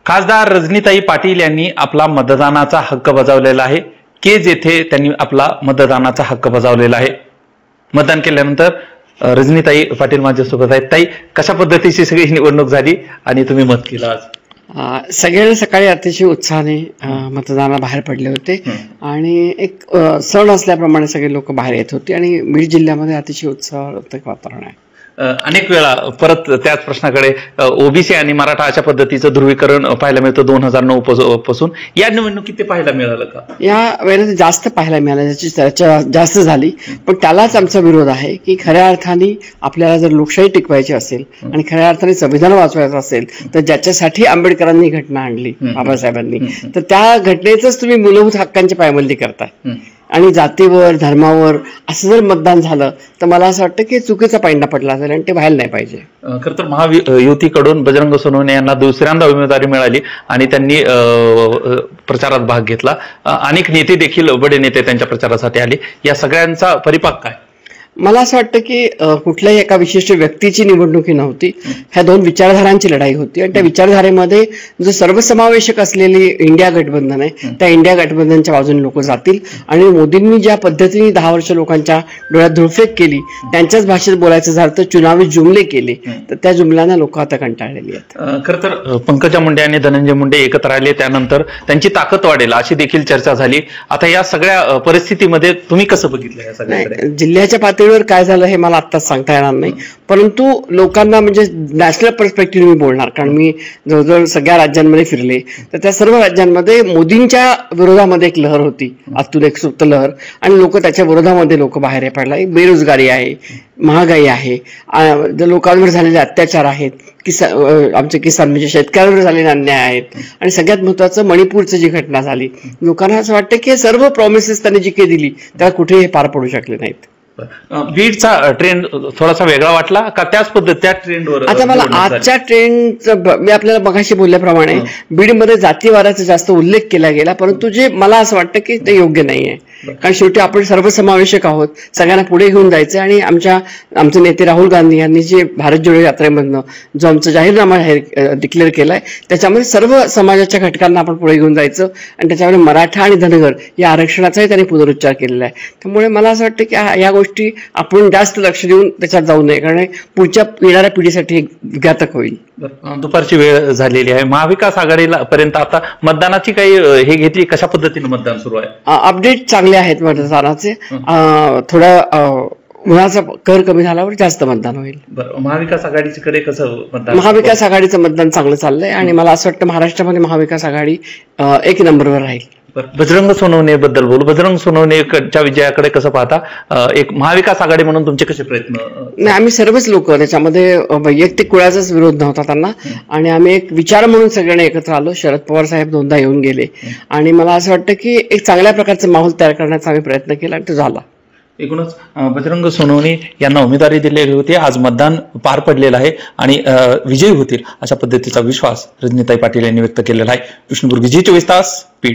खासदार रजनीताई पाटील यांनी आपला मतदानाचा हक्क बजावलेला आहे। केज येथे त्यांनी आपला मतदानाचा हक्क बजावलेला आहे। मतदान केल्यानंतर रजनीताई पाटील माझ्यासोबत आहेत। ताई, कशा पद्धतीची सगळी निवडणूक झाली आणि तुम्ही मत केलं आज? सगळे सकाळी अतिशय उत्साहाने मतदानाला बाहेर पडले होते आणि एक सण असल्याप्रमाणे सगळे लोक बाहेर येत होते आणि बीड जिल्ह्यामध्ये अतिशय उत्साहात्मक वातावरण आहे। अनेक वेळा परत त्याच प्रश्नाकडे ओबीसी आणि मराठा अशा पद्धतीचं ध्रुवीकरण पाहायला मिळतं 2009 पासून। या निवडणुकीत ते पाहायला मिळालं का? या वेळेला जास्त पाहायला मिळालं, याची चर्चा जास्त झाली, पण त्यालाच आमचा विरोध आहे की खऱ्या अर्थाने आपल्याला जर लोकशाही टिकवायची असेल आणि खऱ्या अर्थाने संविधान वाचवायचं असेल तर ज्याच्यासाठी आंबेडकरांनी घटना आणली, बाबासाहेबांनी, तर त्या घटनेतच तुम्ही मूलभूत हक्कांची पायमल्ली करताय आणि जातीवर धर्मावर असं जर मतदान झालं तर मला असं वाटतं की चुकीचा पायंडा पडला असेल आणि ते व्हायला नाही पाहिजे। खरं तर महायुतीकडून बजरंग सोनवणे यांना दुसऱ्यांदा उमेदवारी मिळाली आणि त्यांनी प्रचारात भाग घेतला। अनेक नेते देखील, बडे नेते त्यांच्या प्रचारासाठी आले। या सगळ्यांचा परिपाक काय? मला असं वाटतं की कुठल्याही एका विशिष्ट व्यक्तीची निवडणुकी नव्हती, ह्या दोन विचारधारांची लढाई होती आणि त्या विचारधारेमध्ये जो सर्वसमावेशक असलेली इंडिया गठबंधन आहे त्या इंडिया गठबंधनच्या बाजूने लोक जातील आणि मोदींनी ज्या पद्धतीने 10 वर्ष लोकांच्या डोळ्यात धुळफेक केली, त्यांच्याच भाषेत बोलायचं झालं तर चुनावी जुमले केले, तर त्या जुमल्यांना लोक आता कंटाळलेली आहेत। खरं तर पंकजा मुंडे आणि धनंजय मुंडे एकत्र आले त्यानंतर त्यांची ताकद वाढेल अशी देखील चर्चा झाली। आता या सगळ्या परिस्थितीमध्ये तुम्ही कसं बघितलं या सगळ्या? जिल्ह्याच्या पातळीवर काय झालं हे मला आत्ताच सांगता येणार नाही, परंतु लोकांना म्हणजे नॅशनल पर्स्पेक्टिव्ह मी बोलणार, कारण मी जवळजवळ सगळ्या राज्यांमध्ये फिरले, तर त्या सर्व राज्यांमध्ये मोदींच्या विरोधामध्ये एक लहर होती, आतून एक सुप्त लहर, आणि लोक त्याच्या विरोधामध्ये बाहेर पडला। बेरोजगारी आहे, महागाई आहे, लोकांवर झालेले अत्याचार आहेत, आमचे किसान म्हणजे शेतकऱ्यांवर झालेले अन्याय आहेत, आणि सगळ्यात महत्वाचं मणिपूरची जी घटना झाली, लोकांना असं वाटतं की सर्व प्रॉमिसेस त्यांनी जी काही दिली त्या कुठेही पार पडू शकले नाहीत। बीडचा ट्रेंड थोडासा वेगळा वाटला का? त्याच पद्धत त्या ट्रेंडवर आता मला आजच्या ट्रेंडचं, मी आपल्याला मगाशी बोलल्याप्रमाणे बीडमध्ये जातीवादाचा जास्त उल्लेख केला गेला, परंतु जे मला असं वाटतं की ते योग्य नाहीये, कारण शेवटी आपण सर्वसमावेशक आहोत, सगळ्यांना पुढे घेऊन जायचं आणि आमचे नेते राहुल गांधी यांनी जे भारत जोडो यात्रेमधनं जो आमचा जाहीरनामा डिक्लेअर केलाय त्याच्यामध्ये सर्व समाजाच्या घटकांना आपण पुढे घेऊन जायचं आणि त्याच्यामध्ये मराठा आणि धनगर या आरक्षणाचाही त्यांनी पुनरुच्चार केलेला आहे। त्यामुळे मला असं वाटतं की या गोष्टी आपण जास्त लक्ष देऊन त्याच्यात जाऊ नये, कारण पुढच्या येणाऱ्या पिढीसाठी घातक होईल। दुपारची वेळ झालेली आहे, महाविकास आघाडीला पर्यंत आता मतदानाची काही हे घेतली, कशा पद्धतीने मतदान सुरू आहे? अपडेट चांगले आहेत मतदानाचे, थोडा मुळाचा कर कमी झाल्यावर जास्त मतदान होईल। महाविकास आघाडीकडे कसं मतदान? महाविकास आघाडीचं मतदान चांगलं चाललंय आणि मला असं वाटतं महाराष्ट्रामध्ये महाविकास आघाडी 1 नंबरवर राहील। बजरंग सोनवणे बद्दल बोलू, बजरंग सोनवणेच्या विजयाकडे कसं पाहता? एक महाविकास आघाडी म्हणून तुमचे कसे प्रयत्न? नाही, आम्ही सर्वच लोक त्याच्यामध्ये वैयक्तिक कुळाचाच विरोध नव्हता त्यांना, आणि आम्ही एक विचार म्हणून सगळ्यांनी एकत्र आलो। शरद पवार साहेब 2दा येऊन गेले आणि मला असं वाटतं की एक चांगल्या प्रकारचा माहोल तयार करण्याचा आम्ही प्रयत्न केला आणि तो झाला। एकूणच बजरंग सोनवणे यांना उमेदवारी दिलेली होती, आज मतदान पार पडलेलं आहे आणि विजयी होतील अशा पद्धतीचा विश्वास रजनीताई पाटील यांनी व्यक्त केलेला आहे। विष्णुपुर, विजय 24 तास, बीड।